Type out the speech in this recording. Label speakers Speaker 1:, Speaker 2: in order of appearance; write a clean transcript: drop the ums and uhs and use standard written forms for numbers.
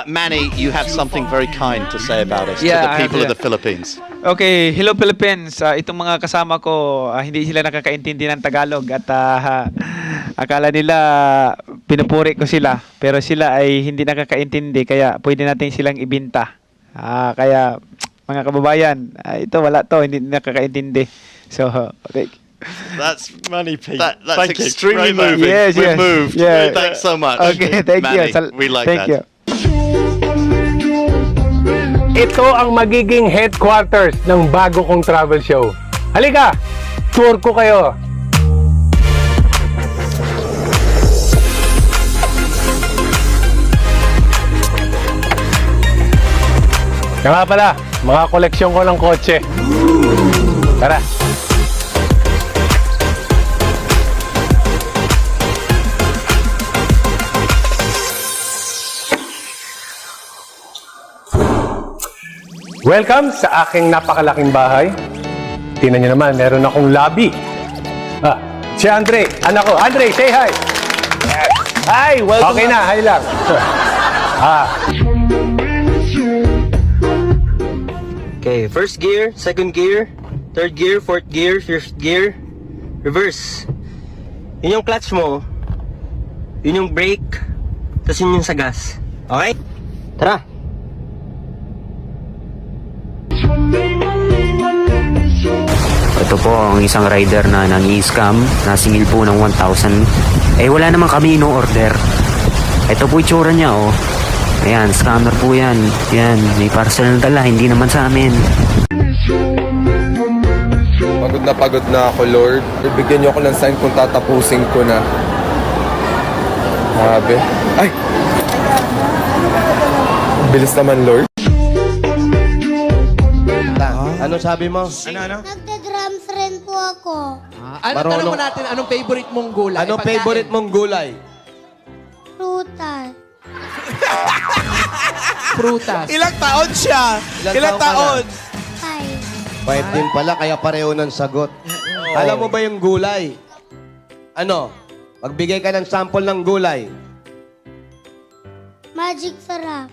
Speaker 1: Manny, you have something very kind to say about us,
Speaker 2: Yeah,
Speaker 1: to
Speaker 2: I
Speaker 1: the people
Speaker 2: have,
Speaker 1: of the Philippines.
Speaker 2: Okay, hello Philippines. Itong mga kasama ko, hindi sila nakakaintindi ng Tagalog at akala nila pinupuri ko sila. Pero sila ay hindi nakakaintindi kaya pwede natin silang ibinta. Kaya mga kababayan, ito wala to, hindi nakakaintindi. So, okay.
Speaker 1: That's
Speaker 3: Money, Pete.
Speaker 1: that's
Speaker 3: Thank you.
Speaker 1: extremely
Speaker 3: Very
Speaker 1: moving.
Speaker 2: Yes,
Speaker 1: We're
Speaker 2: yes.
Speaker 1: moved.
Speaker 2: Yeah.
Speaker 1: Thanks so much.
Speaker 2: Okay, thank
Speaker 1: Manny,
Speaker 2: you.
Speaker 1: we like
Speaker 2: thank
Speaker 1: that.
Speaker 2: you.
Speaker 4: Ito ang magiging headquarters ng bago kong travel show. Halika, tour ko kayo. Kaya nga pala, mga koleksyon ko ng kotse. Tara. Welcome sa aking napakalaking bahay. Tingnan niyo naman, meron akong lobby. Si Andre, anak ko. Andre, say hi!
Speaker 2: Hi, welcome.
Speaker 4: Okay na, hi lang.
Speaker 5: Okay, first gear, second gear, third gear, fourth gear, fifth gear, reverse. Yun yung clutch mo, yun yung brake, tapos yun yung sa gas. Okay? Tara!
Speaker 6: Ito po ang isang rider na nang-i-scam, nasingil po ng 1,000. Wala naman kami ino-order. Ito po itsura niya, oh. Ayan, scammer po yan. Yan, may parcel na dala, hindi naman sa amin.
Speaker 7: Pagod na ako, Lord. Bigyan niyo ako ng sign kung tatapusin ko na. Grabe. Ay! Bilis naman, Lord.
Speaker 8: Ano sabi mo?
Speaker 9: Nagda-drum friend po ako.
Speaker 8: Tanong mo natin, anong favorite mong gulay?
Speaker 7: Anong favorite mong gulay?
Speaker 9: Prutas.
Speaker 8: Prutas.
Speaker 3: Ilang taon siya? Ilang taon?
Speaker 9: Five.
Speaker 8: 5 din pala, kaya pareho ng sagot. Alam mo ba yung gulay? Ano? Magbigay ka ng sample ng gulay.
Speaker 9: Magic sarap.